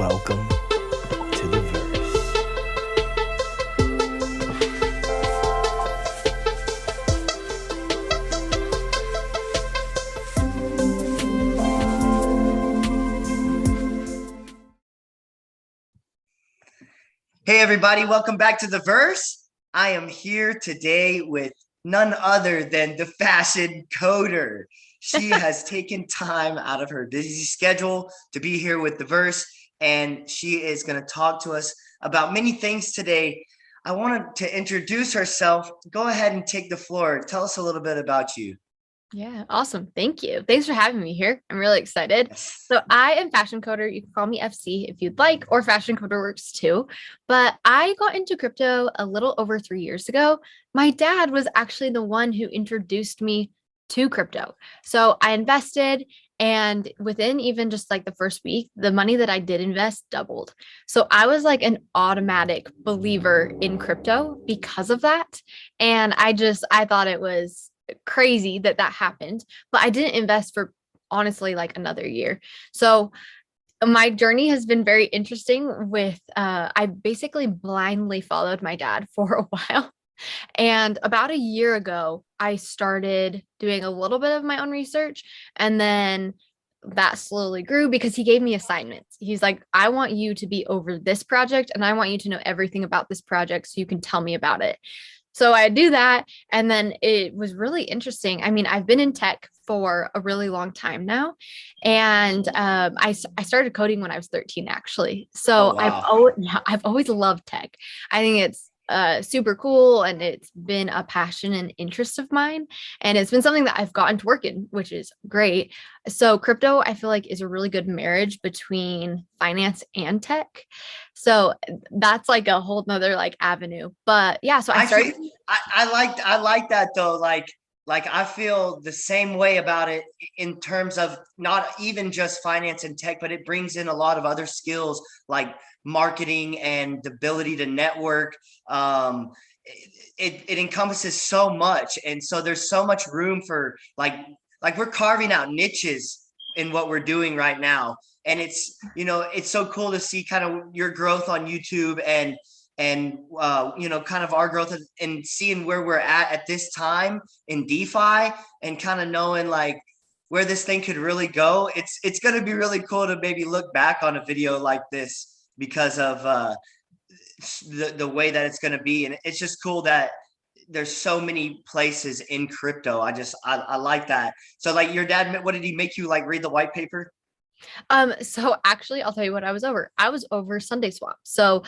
Welcome to the verse. Hey everybody, welcome back to the verse. I am here today with none other than the Fasioncoder. She has taken time out of her busy schedule to be here with the verse, and she is going to talk to us about many things today. I wanted to introduce herself. Go ahead and take the floor. Tell us a little bit about you. Yeah, awesome. Thank you. Thanks for having me here. I'm really excited. Yes. So I am Fasioncoder. You can call me FC if you'd like, or Fasioncoder works too. But I got into crypto a little over 3 years ago. My dad was actually the one who introduced me to crypto. So I invested, and within even just like the first week, the money that I did invest doubled. So I was like an automatic believer in crypto because of that. And I thought it was crazy that happened, but I didn't invest for honestly like another year. So my journey has been very interesting with I basically blindly followed my dad for a while. And about a year ago, I started doing a little bit of my own research, and then that slowly grew because he gave me assignments. He's like, I want you to be over this project and I want you to know everything about this project so you can tell me about it. So I do that. And then it was really interesting. I mean, I've been in tech for a really long time now. And I started coding when I was 13, actually. Oh, So wow. I've always loved tech. I think it's super cool, and it's been a passion and interest of mine. And it's been something that I've gotten to work in, which is great. So crypto, I feel like, is a really good marriage between finance and tech. So that's like a whole nother like avenue. But yeah, so I started. Actually, I like that though. Like I feel the same way about it in terms of not even just finance and tech, but it brings in a lot of other skills like marketing and the ability to network. It encompasses so much, and so there's so much room for like we're carving out niches in what we're doing right now, and it's so cool to see kind of your growth on YouTube and kind of our growth and seeing where we're at this time in DeFi, and kind of knowing like where this thing could really go. It's going to be really cool to maybe look back on a video like this because of the way that it's going to be. And it's just cool that there's so many places in crypto. I like that. So like your dad, what did he make you like read the white paper? So actually, I'll tell you what I was over. I was over Sunday Swap. So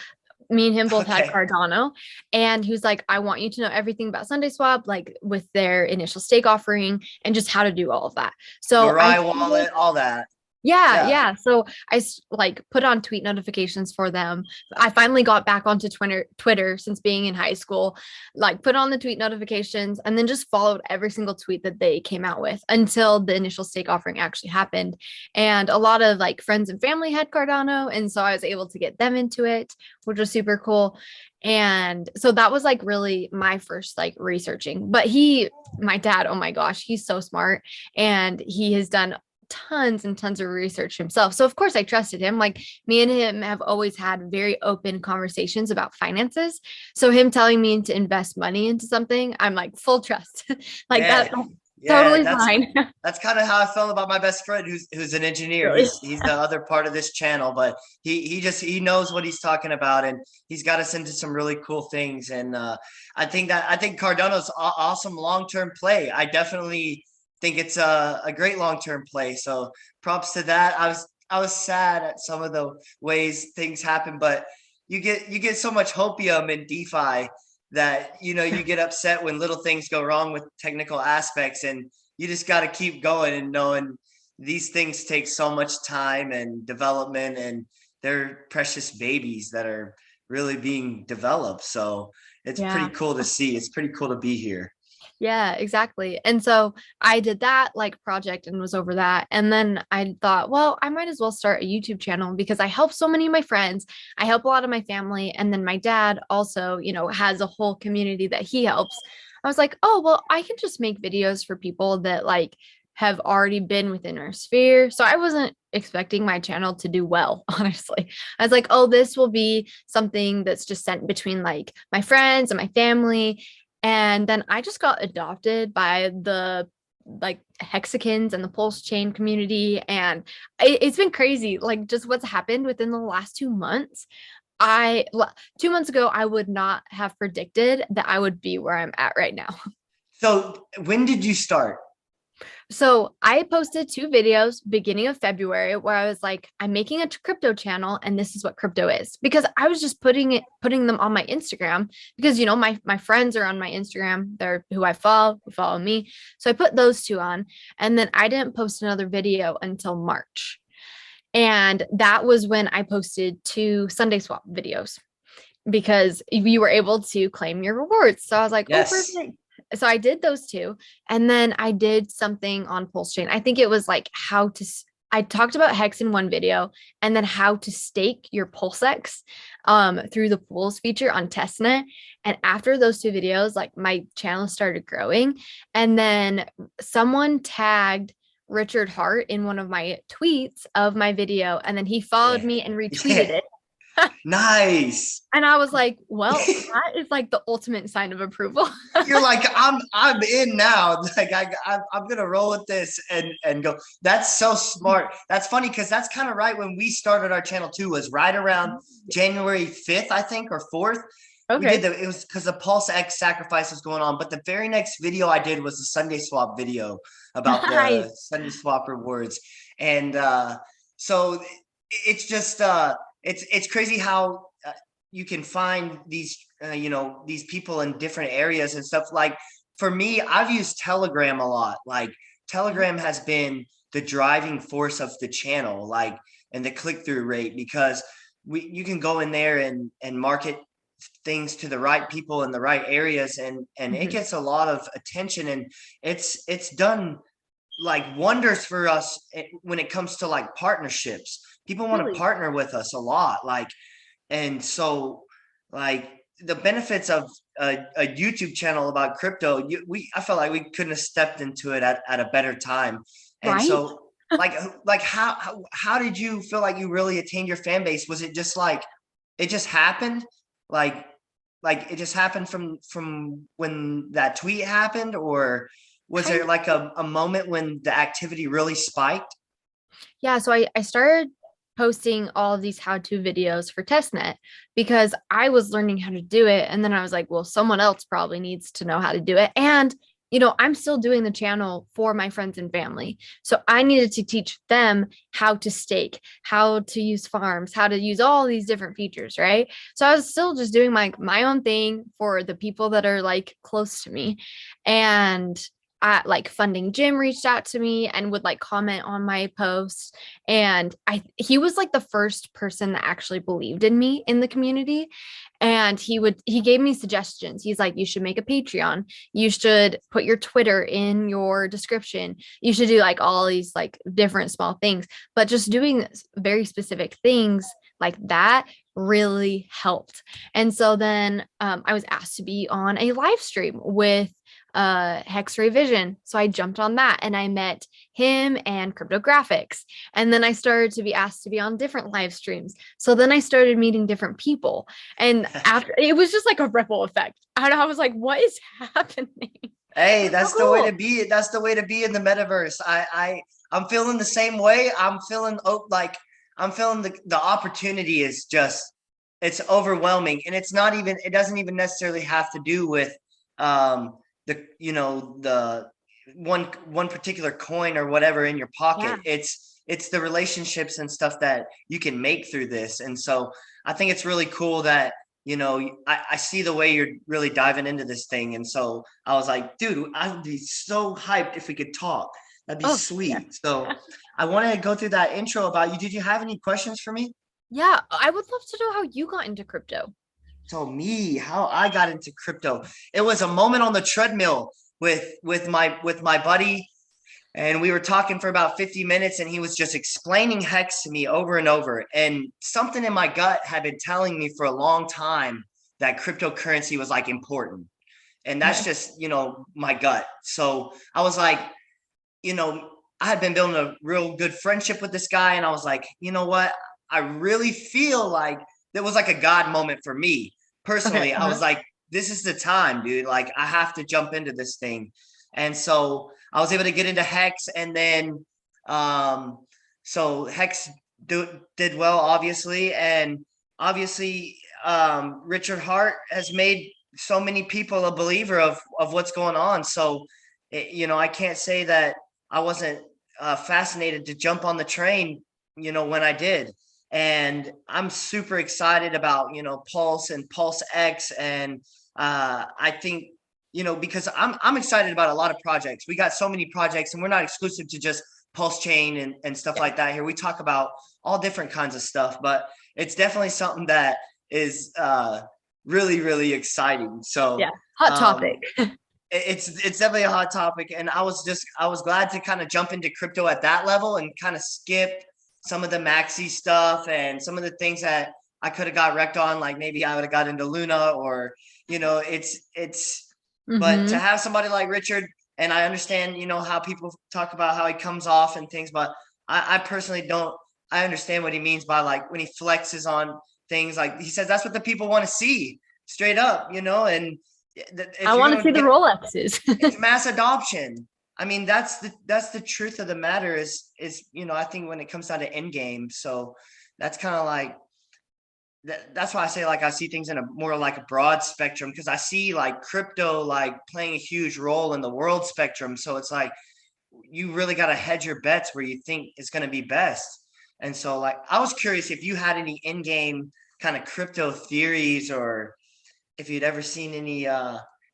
me and him both had Okay. Cardano, and he was like, I want you to know everything about Sunday Swap, like with their initial stake offering and just how to do all of that. So I Mirai wallet, all that. yeah, Yeah. yeah. So like put on tweet notifications for them. I finally got back onto Twitter since being in high school, like put on the tweet notifications and then just followed every single tweet that they came out with until the initial stake offering actually happened. And a lot of like friends and family had Cardano, and so I was able to get them into it, which was super cool. And so that was like really my first like researching. But my dad, oh my gosh, he's so smart, and he has done tons and tons of research himself. So of course I trusted him. Like me and him have always had very open conversations about finances. So him telling me to invest money into something, I'm like full trust. Like Yeah. that's Yeah, totally that's fine. that's kind of how I felt about my best friend who's an engineer. Really. He's the other part of this channel, but he knows what he's talking about, and he's got us into some really cool things. And I think Cardano's awesome long-term play. I definitely think it's a great long-term play. So props to that. I was sad at some of the ways things happen, but you get so much hopium in DeFi that you get upset when little things go wrong with technical aspects, and you just got to keep going and knowing these things take so much time and development, and they're precious babies that are really being developed. So it's pretty Yeah. cool to see. It's pretty cool to be here. Yeah, exactly. And so I did that like project and was over that. And then I thought, well, I might as well start a YouTube channel because I help so many of my friends. I help a lot of my family. And then my dad also, has a whole community that he helps. I was like, oh, well, I can just make videos for people that like have already been within our sphere. So I wasn't expecting my channel to do well, honestly. I was like, oh, this will be something that's just sent between like my friends and my family. And then I just got adopted by the like hexagons and the pulse chain community. And it's been crazy, like just what's happened within the last 2 months. 2 months ago, I would not have predicted that I would be where I'm at right now. So when did you start? So I posted 2 videos beginning of February where I was like, I'm making a crypto channel and this is what crypto is, because I was just putting them on my Instagram because, you know, my friends are on my Instagram. They're who I follow, who follow me. So I put those 2 on, and then I didn't post another video until March. And that was when I posted 2 Sunday swap videos because you were able to claim your rewards. So I was like, oh, Yes. perfect. So I did those 2. And then I did something on Pulse Chain. I think it was like I talked about Hex in one video, and then how to stake your PulseX through the pools feature on testnet. And after those 2 videos, like my channel started growing. And then someone tagged Richard Hart in one of my tweets of my video, and then he followed Yeah. me and retweeted Yeah. it. Nice. And I was like, well, that is like the ultimate sign of approval. You're like, I'm in now. Like I'm gonna roll with this and go. That's so smart. That's funny because that's kind of right when we started our channel too, was right around January 5th, I think, or 4th. We did Okay. it was because the Pulse X sacrifice was going on. But the very next video I did was the Sunday swap video about the Nice. Sunday swap rewards. And so it's just it's crazy how you can find these these people in different areas and stuff. Like for me, I've used Telegram a lot. Like Telegram has been the driving force of the channel, like, and the click-through rate, because you can go in there and market things to the right people in the right areas, and it Mhm. gets a lot of attention, and it's done like wonders for us when it comes to like partnerships. People want to Really? partner with us a lot, like, and so like the benefits of a YouTube channel about crypto, I felt like we couldn't have stepped into it at a better time. And Right? so like how did you feel like you really attained your fan base? Was it just like it just happened? Like it just happened from when that tweet happened, or was Kind there of. like a moment when the activity really spiked? Yeah. So I started posting all of these how-to videos for testnet because I was learning how to do it. And then I was like, well, someone else probably needs to know how to do it. And, you know, I'm still doing the channel for my friends and family. So I needed to teach them how to stake, how to use farms, how to use all these different features, right? So I was still just doing my own thing for the people that are like close to me. And like Funding Jim reached out to me and would like comment on my posts. And he was like the first person that actually believed in me in the community. And he gave me suggestions. He's like, you should make a Patreon, you should put your Twitter in your description, you should do like all these like different small things, but just doing very specific things like that really helped. And so then I was asked to be on a live stream with X-Ray Vision. So I jumped on that and I met him and cryptographics. And then I started to be asked to be on different live streams. So then I started meeting different people. And after, it was just like a ripple effect. And I was like, what is happening? Hey, It's so that's the way to cool. be. That's the way to be in the metaverse. I'm feeling the same way. I'm feeling like I'm feeling the opportunity is just it's overwhelming, and it doesn't even necessarily have to do with the the one particular coin or whatever in your pocket. Yeah. It's the relationships and stuff that you can make through this. And so I think it's really cool that I see the way you're really diving into this thing. And so I was like, dude, I would be so hyped if we could talk. That'd be Oh, yeah. sweet. So I wanted to go through that intro about you. Did you have any questions for me? Yeah. I would love to know how you got into crypto. So me, how I got into crypto. It was a moment on the treadmill with my buddy, and we were talking for about 50 minutes, and he was just explaining hex to me over and over. And something in my gut had been telling me for a long time that cryptocurrency was like important. And that's Okay. just, my gut. So I was like, I had been building a real good friendship with this guy, and I was like, you know what? I really feel like that was like a God moment for me Okay. personally. I was like, this is the time, dude. Like, I have to jump into this thing. And so I was able to get into Hex, and then so Hex did well, obviously, and obviously Richard Hart has made so many people a believer of what's going on. So you know, I can't say that I wasn't fascinated to jump on the train, you know, when I did. And I'm super excited about, you know, Pulse and Pulse X. And I think, you know, because I'm excited about a lot of projects. We got so many projects, and we're not exclusive to just Pulse Chain and stuff like that here. We talk about all different kinds of stuff, but it's definitely something that is really, really exciting. So Yeah. Hot um, topic. it's definitely a hot topic, and I was glad to kind of jump into crypto at that level and kind of skip some of the maxi stuff and some of the things that I could have got wrecked on, like maybe I would have got into Luna, or you know, it's but to Mm-hmm. have somebody like Richard, and I understand, you know, how people talk about how he comes off and things, but I personally don't. I understand what he means by, like, when he flexes on things, like he says that's what the people want to see, straight up, you know. And I if you're want to gonna see the get, Rolexes. it's mass adoption. I mean, that's the truth of the matter, is, you know, I think when it comes down to end game. So that's kind of like that's why I say, like, I see things in a more like a broad spectrum, because I see like crypto like playing a huge role in the world spectrum. So it's like you really got to hedge your bets where you think is going to be best. And so, like, I was curious if you had any in game kind of crypto theories, or if you'd ever seen any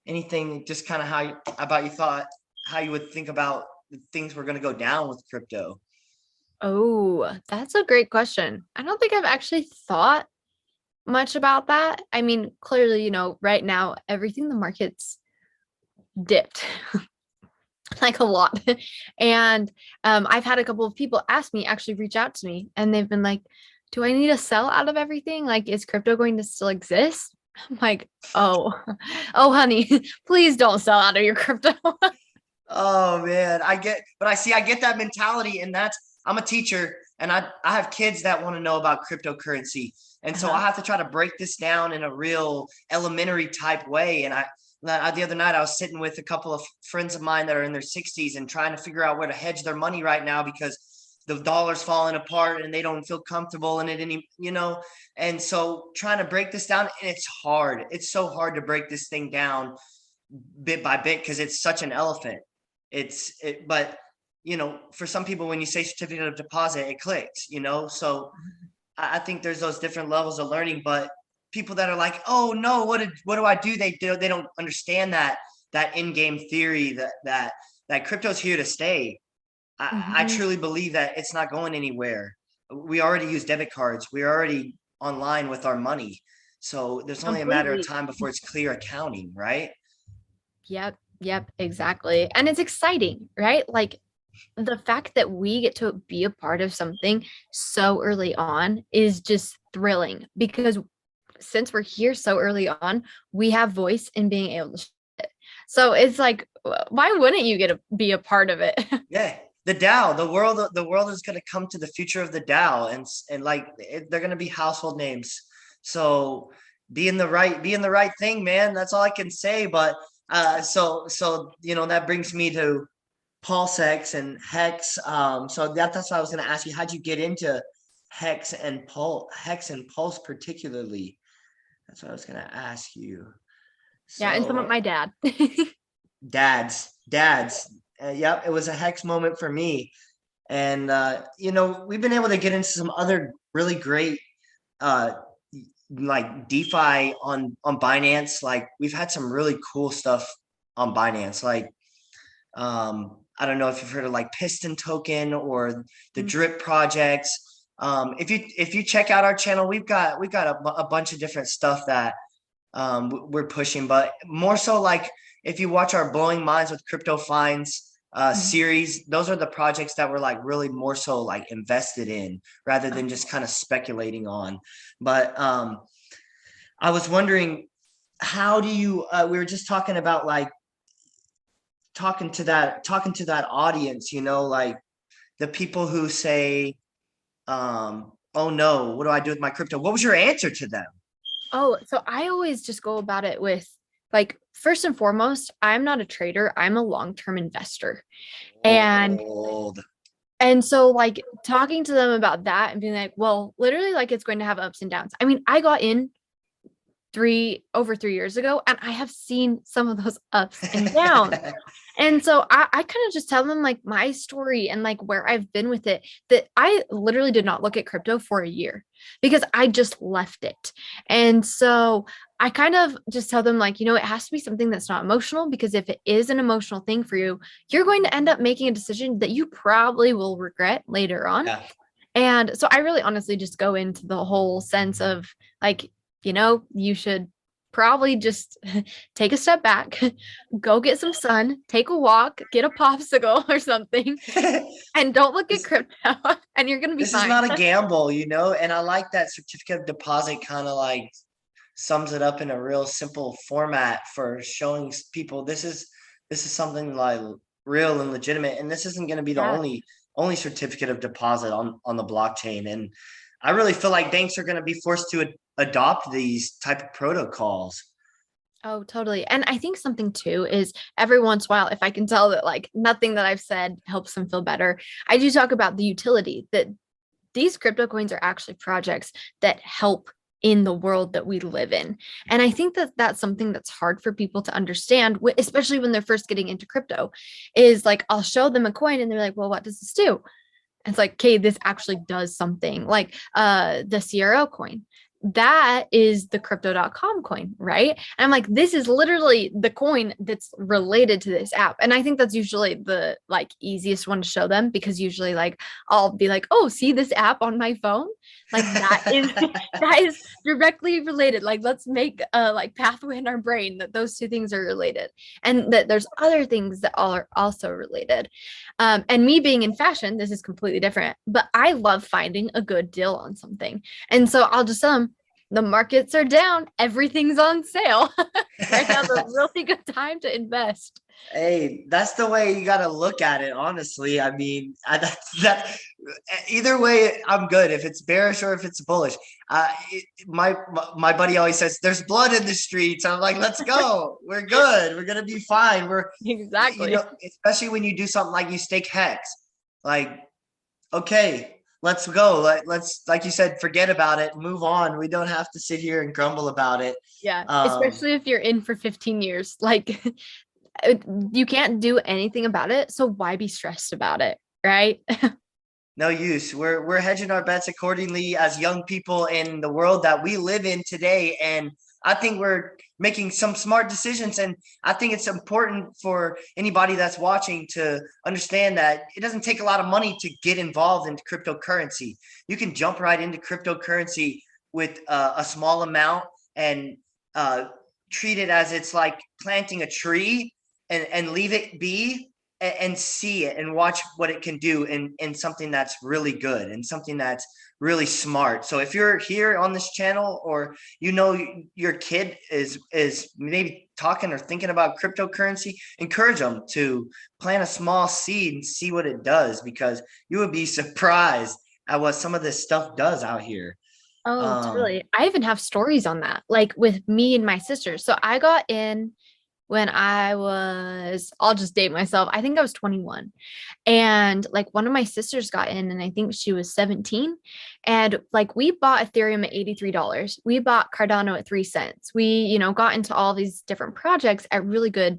anything, just kind of how about you thought how you would think about the things were going to go down with crypto. Oh, that's a great question. I don't think I've actually thought much about that. I mean, clearly, right now, everything in the market's dipped like a lot. And I've had a couple of people ask me, actually reach out to me, and they've been like, do I need to sell out of everything? Like, is crypto going to still exist? I'm like, oh, oh, honey, please don't sell out of your crypto. Oh man, I get that mentality, and that's, I'm a teacher, and I have kids that want to know about cryptocurrency, and so I Uh-huh. have to try to break this down in a real elementary type way. And the other night I was sitting with a couple of friends of mine that are in their 60s and trying to figure out where to hedge their money right now, because the dollar's falling apart and they don't feel comfortable in it any, you know. And so trying to break this down, and it's hard. It's so hard to break this thing down bit by bit, because it's such an elephant. But you know, for some people, when you say certificate of deposit, it clicks, you know. So I think there's those different levels of learning. But people that are like, oh no, what do I do? They don't understand that in-game theory, that crypto's here to stay. I Mhm. truly believe that it's not going anywhere. We already use debit cards. We're already online with our money. So there's only a matter of Completely. time before it's clear accounting, right? Yep, yep, exactly. And it's exciting, right? Like the fact that we get to be a part of something so early on is just thrilling, because since we're here so early on, we have voice in being able to it. So it's like, why wouldn't you get to be a part of it? Yeah, the DAO, the world is going to come to the future of the DAO, and like they're going to be household names. So be in the right thing, man. That's all I can say. But so you know, that brings me to PulseX and Hex. So that's what I was going to ask you. How'd you get into Hex and Pulse particularly? That's what I was going to ask you. Yeah, and some of So my dad. dads. Yep, it was a Hex moment for me. And you know, we've been able to get into some other really great uh like DeFi on Binance. Like, we've had some really cool stuff on Binance. Like, I don't know if you've heard of like Piston token or the Drip projects. If you check out our channel, we've got a bunch of different stuff that we're pushing, but more so, like, if you watch our Blowing Minds with Crypto Finds series, those are the projects that we're like really more so like invested in, rather than just kind of speculating on. But I was wondering, how do you we were just talking about like talking to that audience, you know, like the people who say, oh no, what do I do with my crypto? What was your answer to them? Oh, so I always just go about it with like, first and foremost, I'm not a trader, I'm a long-term investor. And Old. so like talking to them about that and being like, well, literally like it's going to have ups and downs. I mean, I got in over 3 years ago, and I have seen some of those ups and downs. And so I kind of just tell them like my story and like where I've been with it, that I literally did not look at crypto for a year because I just left it. And so I kind of just tell them like, it has to be something that's not emotional, because if it is an emotional thing for you, you're going to end up making a decision that you probably will regret later on. Yeah. And so I really honestly just go into the whole sense of like, you should probably just take a step back, go get some sun, take a walk, get a popsicle or something, and don't look at This, crypto, and you're going to be this is fine. not a gamble, and I like that certificate of deposit kind of like sums it up in a real simple format for showing people this is something like real and legitimate, and this isn't going to be the Yeah. only certificate of deposit on the blockchain. And I really feel like banks are going to be forced to adopt these type of protocols. Oh, totally. And I think something too is every once in a while, if I can tell that like nothing that I've said helps them feel better, I do talk about the utility that these crypto coins are actually projects that help in the world that we live in. And I think that that's something that's hard for people to understand, especially when they're first getting into crypto, is like I'll show them a coin and they're like, well, what does this do? And it's like, okay, this actually does something. Like the CRO coin, that is the crypto.com coin, right? And I'm like, this is literally the coin that's related to this app. And I think that's usually the like easiest one to show them, because usually like I'll be like, oh, see this app on my phone? Like that is that is directly related. Like let's make a like pathway in our brain that those two things are related, and that there's other things that are also related. And me being in fashion, this is completely different, but I love finding a good deal on something. And so I'll just tell them the markets are down, everything's on sale. Right now, the really good time to invest. Hey, that's the way you got to look at it, honestly. I mean, either way, I'm good if it's bearish or if it's bullish. My buddy always says, "There's blood in the streets." I'm like, "Let's go. We're good. We're gonna be fine." Exactly. Especially when you do something like you stake hex, like, okay, let's go. Let's, like you said, forget about it, move on. We don't have to sit here and grumble about it. Yeah, Um, especially if you're in for 15 years. Like you can't do anything about it, so why be stressed about it, right? No use. We're hedging our bets accordingly as young people in the world that we live in today. And I think we're making some smart decisions. And I think it's important for anybody that's watching to understand that it doesn't take a lot of money to get involved in cryptocurrency. You can jump right into cryptocurrency with a small amount and treat it as it's like planting a tree and leave it be and see it and watch what it can do in something that's really good and something that's really smart. So if you're here on this channel, or your kid is maybe talking or thinking about cryptocurrency, encourage them to plant a small seed and see what it does, because you would be surprised at what some of this stuff does out here. Oh, Um, totally. I even have stories on that, like with me and my sisters. So I got in when I'll just date myself. I think I was 21. And like one of my sisters got in, and I think she was 17. And like we bought Ethereum at $83. We bought Cardano at 3 cents. We, got into all these different projects at really good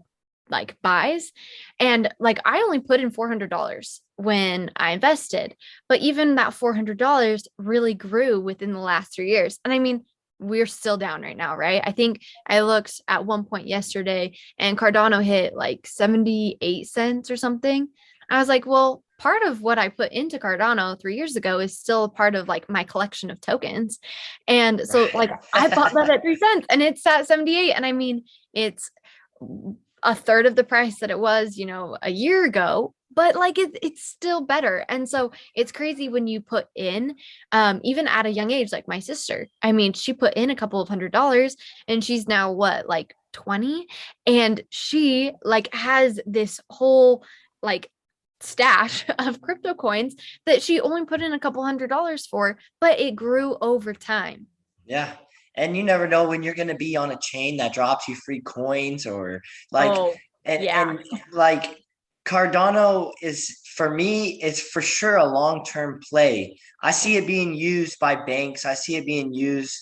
like buys. And like I only put in $400 when I invested, but even that $400 really grew within the last 3 years. And I mean, we're still down right now, right? I think I looked at one point yesterday and Cardano hit like 78 cents or something. I was like, well, part of what I put into Cardano 3 years ago is still a part of like my collection of tokens. And so like I bought that at 3 cents and it's at 78. And I mean, it's a third of the price that it was, a year ago, but like it's still better. And so it's crazy when you put in, even at a young age, like my sister, I mean, she put in a couple of $100 and she's now what, like 20, and she like has this whole like stash of crypto coins that she only put in a couple $100s for, but it grew over time. Yeah. And you never know when you're going to be on a chain that drops you free coins or like, Oh, yeah. and like Cardano is for me, it's for sure a long-term play. I see it being used by banks. I see it being used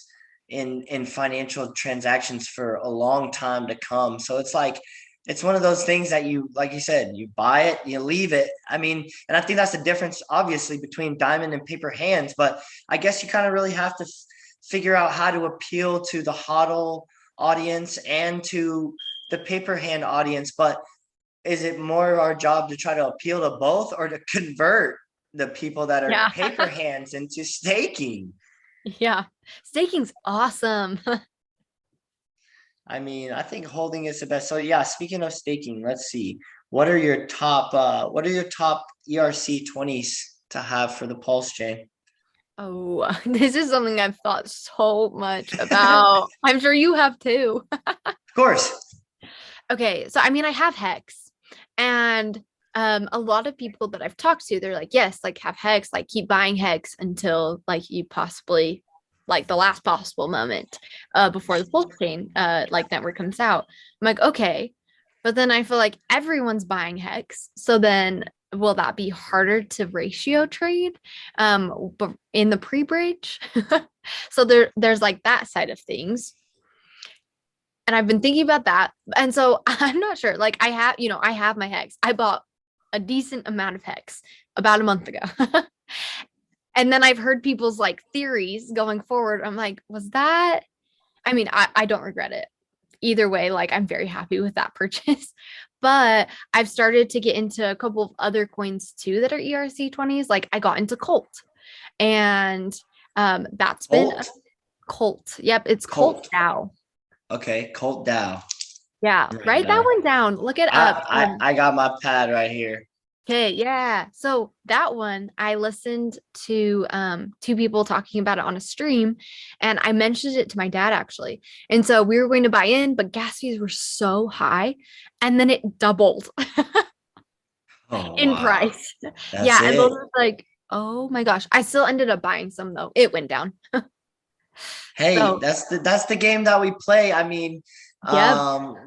in financial transactions for a long time to come. So it's like, it's one of those things that you, like you said, you buy it, you leave it. I mean, and I think that's the difference, obviously, between diamond and paper hands. But I guess you kind of really have to figure out how to appeal to the hodl audience and to the paper hand audience. But is it more our job to try to appeal to both or to convert the people that are Yeah. paper hands into staking? Yeah. Staking's awesome. I mean, I think holding is the best. So yeah, speaking of staking, let's see. What are your top ERC20s to have for the Pulse chain? Oh, this is something I've thought so much about. I'm sure you have too. Of course. Okay, so I mean, I have Hex, and a lot of people that I've talked to, they're like, yes, like have Hex, like keep buying Hex until like you possibly like the last possible moment before the full chain like network comes out. I'm like, okay, but then I feel like everyone's buying Hex, so then will that be harder to ratio trade but in the pre-bridge? So there's like that side of things. And I've been thinking about that. And so I'm not sure. Like I have my Hex. I bought a decent amount of Hex about a month ago. And then I've heard people's like theories going forward. I'm like, was that? I mean, I don't regret it. Either way, like I'm very happy with that purchase. But I've started to get into a couple of other coins too that are ERC20s. Like I got into Colt. And that's been a Colt. Colt. Yep, it's Colt Colt. now. Okay, Colt Dow. Yeah, Right write that now. one down. Look it up. I got my pad right here. Okay, yeah. So that one, I listened to two people talking about it on a stream, and I mentioned it to my dad actually. And so we were going to buy in, but gas fees were so high, and then it doubled Oh in wow. price. That's Yeah, and those it. were like, oh my gosh. I still ended up buying some though. It went down. Hey, So, that's the game that we play. I mean, yep.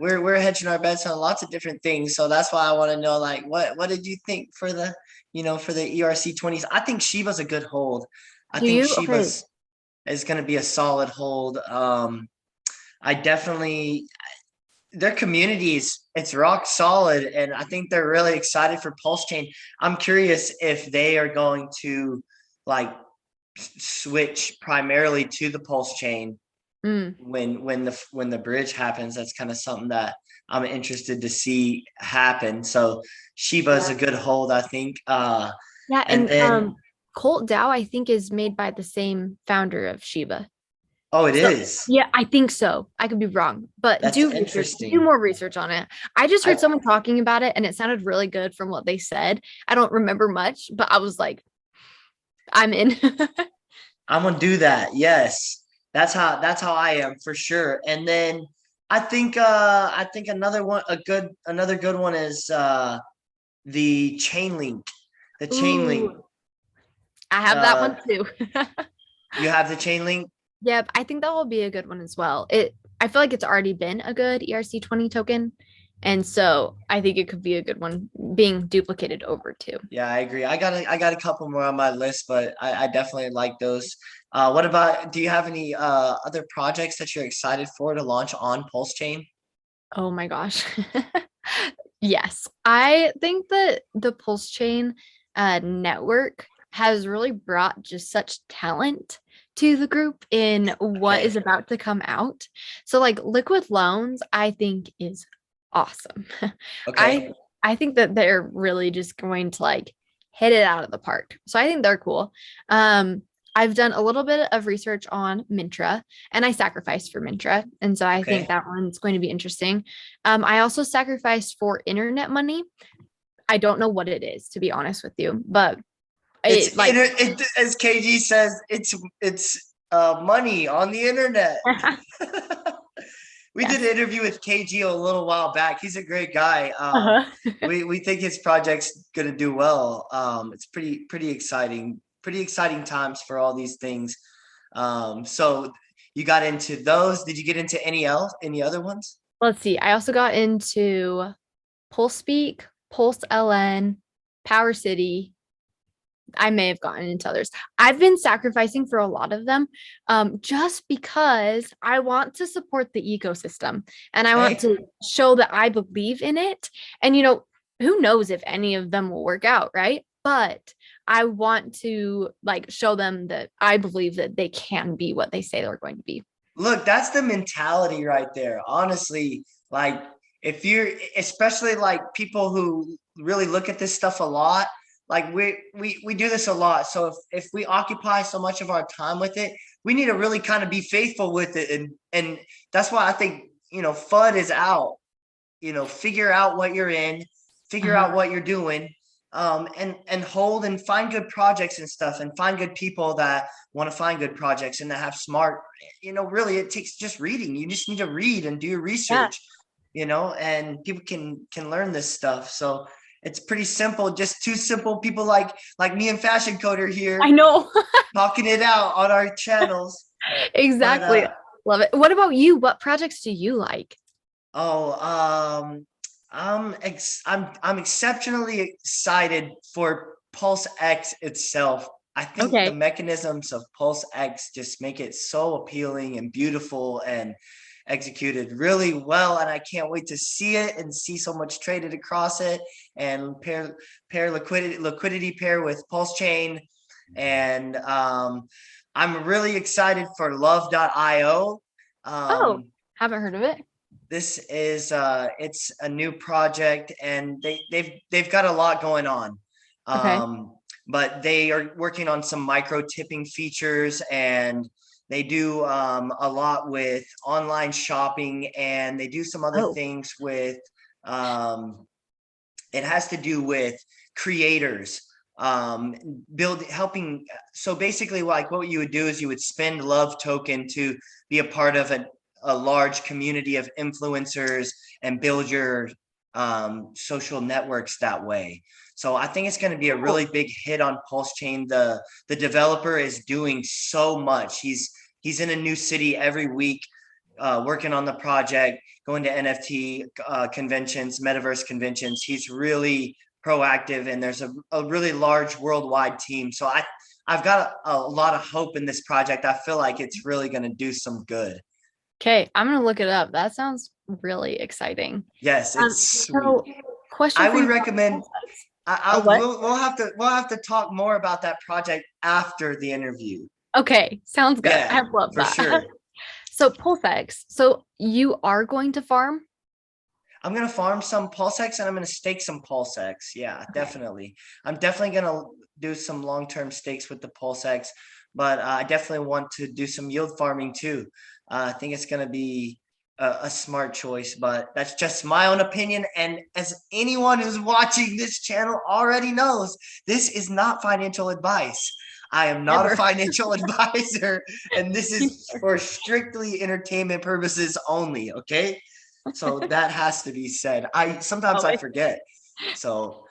we're hedging our bets on lots of different things. So that's why I want to know, like, what did you think for the, for the ERC20s? I think Shiba's a good hold. I Do think you? Okay. Shiba's is going to be a solid hold. I definitely their communities, it's rock solid, and I think they're really excited for Pulse Chain. I'm curious if they are going to like switch primarily to the Pulse Chain Mm. when the bridge happens. That's kind of something that I'm interested to see happen. So Shiba is Yeah. a good hold, I think. Yeah, And and then Colt Dow, I think, is made by the same founder of Shiba. oh, it So is. yeah, I think so. I could be wrong, but That's do interesting. more research on it. I just heard I someone talking about it and it sounded really good from what they said. I don't remember much, but I was like, I'm in. I'm gonna do that. Yes. That's how I am for sure. And then I think another good one is the chain link. The chain link. Ooh, I have that Uh one too. you have the chain link? Yep, I think that will be a good one as well. I feel like it's already been a good ERC20 token. And so I think it could be a good one being duplicated over too. Yeah, I agree. I got a couple more on my list, but I definitely like those. What about do you have any other projects that you're excited for to launch on Pulse Chain? Oh my gosh. Yes, I think that the Pulse Chain network has really brought just such talent to the group in what is Okay. about to come out. So like Liquid Loans, I think is awesome. I Okay. I think that they're really just going to like hit it out of the park. So I think they're cool. I've done a little bit of research on Mintra and I sacrificed for Mintra. And so I think Okay. that one's going to be interesting. I also sacrificed for internet money. I don't know what it is, to be honest with you, but it like As KG says, it's money on the internet. We did an interview with KG a little while back. He's a great guy. Uh-huh. We think his project's gonna do well. It's pretty exciting times for all these things. So you got into those. Did you get into any other ones? Let's see. I also got into Pulse Speak, Pulse LN, Power City. I may have gotten into others. I've been sacrificing for a lot of them, just because I want to support the ecosystem and I want to show that I believe in it. And, who knows if any of them will work out, right? But I want to show them that I believe that they can be what they say they're going to be. Look, that's the mentality right there. Honestly, if you're, especially people who really look at this stuff a lot, we do this a lot. So if we occupy so much of our time with it, we need to really kind of be faithful with it. And that's why I think, FUD is out, figure out what you're in, figure out what you're doing, and hold and find good projects and stuff, and find good people that want to find good projects and that have smart, really it takes just reading. You just need to read and do your research, and people can learn this stuff. So it's pretty simple, just two simple people like me and Fasioncoder here. I know. Talking it out on our channels. Exactly. But, love it. What about you? What projects do you like? I'm exceptionally excited for Pulse X itself. I think the mechanisms of Pulse X just make it so appealing and beautiful and executed really well, and I can't wait to see it and see so much traded across it, and pair liquidity pair with Pulse Chain. And I'm really excited for love.io. Haven't heard of it. This is it's a new project, and they've got a lot going on. But they are working on some micro tipping features, and they do a lot with online shopping, and they do some other things with it has to do with creators, helping. So basically, what you would do is you would spend love token to be a part of a large community of influencers and build your social networks that way. So I think it's going to be a really big hit on Pulse Chain. The developer is doing so much. He's in a new city every week, working on the project, going to NFT conventions, metaverse conventions. He's really proactive, and there's a really large worldwide team. So I've got a lot of hope in this project. I feel like it's really going to do some good. Okay, I'm gonna look it up. That sounds really exciting. Yes, it's sweet. So, question. I would recommend. We'll have to talk more about that project after the interview. Okay, sounds good. Yeah, I love that. For sure. So PulseX. So you are going to farm? I'm gonna farm some PulseX, and I'm gonna stake some PulseX. Yeah, definitely. I'm definitely gonna do some long-term stakes with the PulseX, but I definitely want to do some yield farming too. I think it's going to be a smart choice, but that's just my own opinion. And as anyone who's watching this channel already knows, this is not financial advice. I am not a financial advisor, and this is for strictly entertainment purposes only. Okay. So that has to be said. Sometimes I forget. So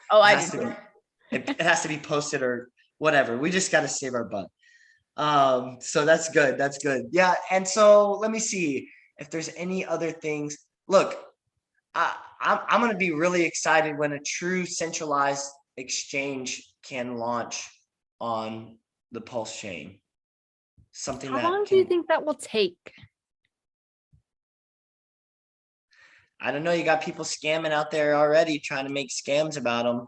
it has to be posted or whatever. We just got to save our butt. So that's good. That's good. Yeah. And so let me see if there's any other things. Look, I'm going to be really excited when a true centralized exchange can launch on the Pulse chain. Something How long do you think that will take? I don't know. You got people scamming out there already, trying to make scams about them.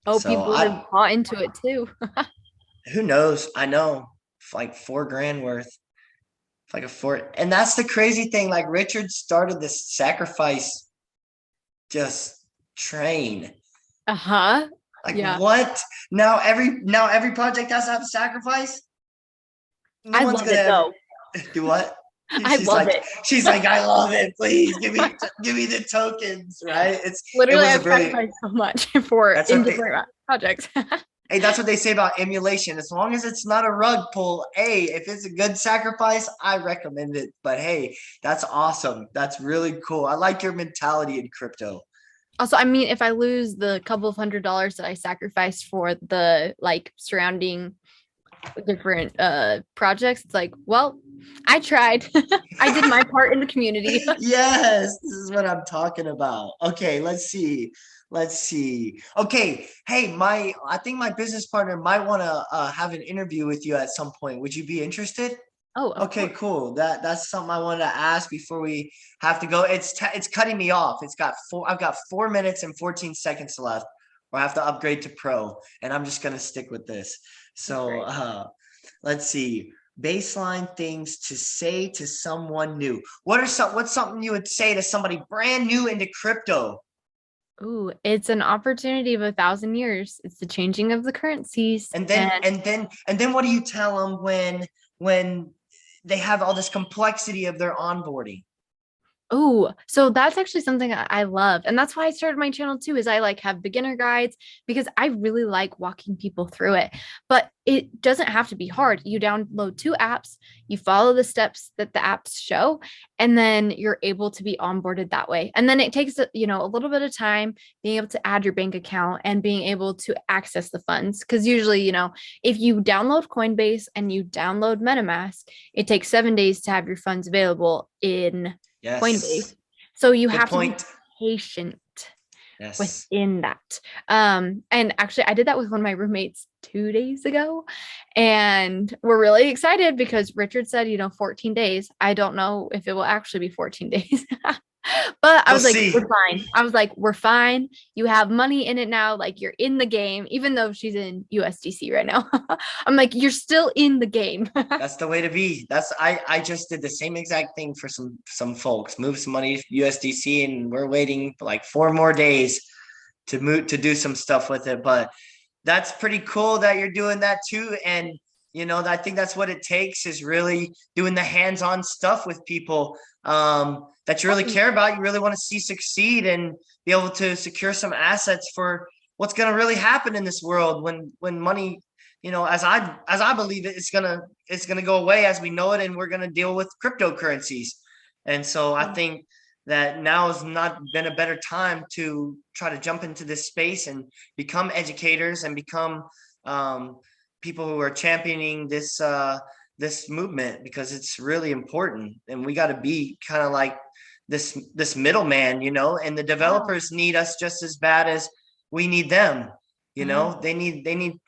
Oh, so people have bought into it too. Who knows? I know. Like $4,000 worth. Like and that's the crazy thing. Like Richard started this sacrifice just train. Like what? Now every project has to have a sacrifice. No I love it though. Do what? I love it. She's like, I love it. Please give me the tokens, right? Literally I've sacrificed so much for different projects. Hey, that's what they say about emulation. As long as it's not a rug pull, hey, if it's a good sacrifice, I recommend it. But hey, that's awesome. That's really cool. I like your mentality in crypto. Also, I mean, if I lose the couple of $100s that I sacrificed for the like surrounding different projects, it's like, well, I tried. I did my part in the community. Yes, this is what I'm talking about. Okay, let's see. Let's see. Okay, hey, I think my business partner might want to have an interview with you at some point. Would you be interested? Oh, of Okay, course. cool. That's something I wanted to ask before we have to go. It's cutting me off. I've got 4 minutes and 14 seconds left, or I have to upgrade to pro, and I'm just gonna stick with this. That's So great. let's see. Baseline things to say to someone new. What's something you would say to somebody brand new into crypto? Ooh, it's an opportunity of 1,000 years. It's the changing of the currencies. And then And what do you tell them when they have all this complexity of their onboarding? oh, so that's actually something I love. And that's why I started my channel too, is I like have beginner guides because I really like walking people through it. But it doesn't have to be hard. You download 2 apps, you follow the steps that the apps show, and then you're able to be onboarded that way. And then it takes, a little bit of time being able to add your bank account and being able to access the funds. Because usually, if you download Coinbase and you download MetaMask, it takes 7 days to have your funds available in Yes. Coinbase. So you Good have to be point. patient Yes. within that. And actually I did that with one of my roommates 2 days ago. And we're really excited because Richard said, 14 days. I don't know if it will actually be 14 days. But I We'll was like, we're see. fine. I was like, we're fine. You have money in it now. Like you're in the game, even though she's in USDC right now. I'm like, you're still in the game. That's the way to be. I just did the same exact thing for some folks. Moved some money to USDC, and we're waiting for like 4 more days to do some stuff with it. But that's pretty cool that you're doing that too. And I think that's what it takes, is really doing the hands-on stuff with people that you really care about. You really want to see succeed and be able to secure some assets for what's going to really happen in this world when money, as I believe it, it's gonna go away as we know it, and we're gonna deal with cryptocurrencies. And so I think that now has not been a better time to try to jump into this space and become educators and become people who are championing this movement, because it's really important, and we got to be kind of like this middleman, and the Yeah. developers need us just as bad as we need them. Mhm. They need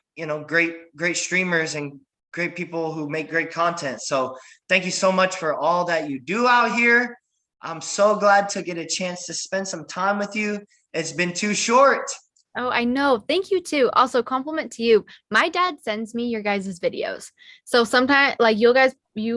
great streamers and great people who make great content. So thank you so much for all that you do out here. I'm so glad to get a chance to spend some time with you. It's been too short. Oh, I know. Thank you too. Also, compliment to you. My dad sends me your guys' videos. So sometimes, like you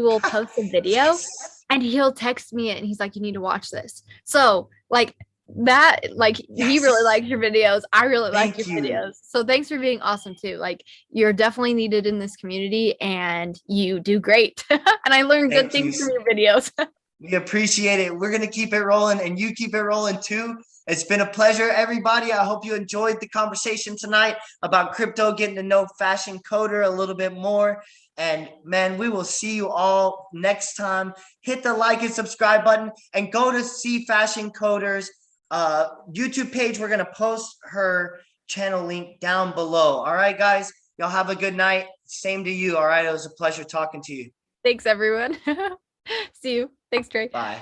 will post a video Yes. and he'll text me it and he's like, you need to watch this. So, like that, like he really Yes. likes your videos. I really like Thank your you. videos. So, thanks for being awesome too. Like, you're definitely needed in this community and you do great. And I learned good Thank you. things from your videos. We appreciate it. We're going to keep it rolling, and you keep it rolling too. It's been a pleasure, everybody. I hope you enjoyed the conversation tonight about crypto, getting to know Fasioncoder a little bit more. And man, we will see you all next time. Hit the like and subscribe button and go to see Fasioncoder's YouTube page. We're going to post her channel link down below. All right, guys. Y'all have a good night. Same to you. All right. It was a pleasure talking to you. Thanks, everyone. See you. Thanks, Trey. Bye.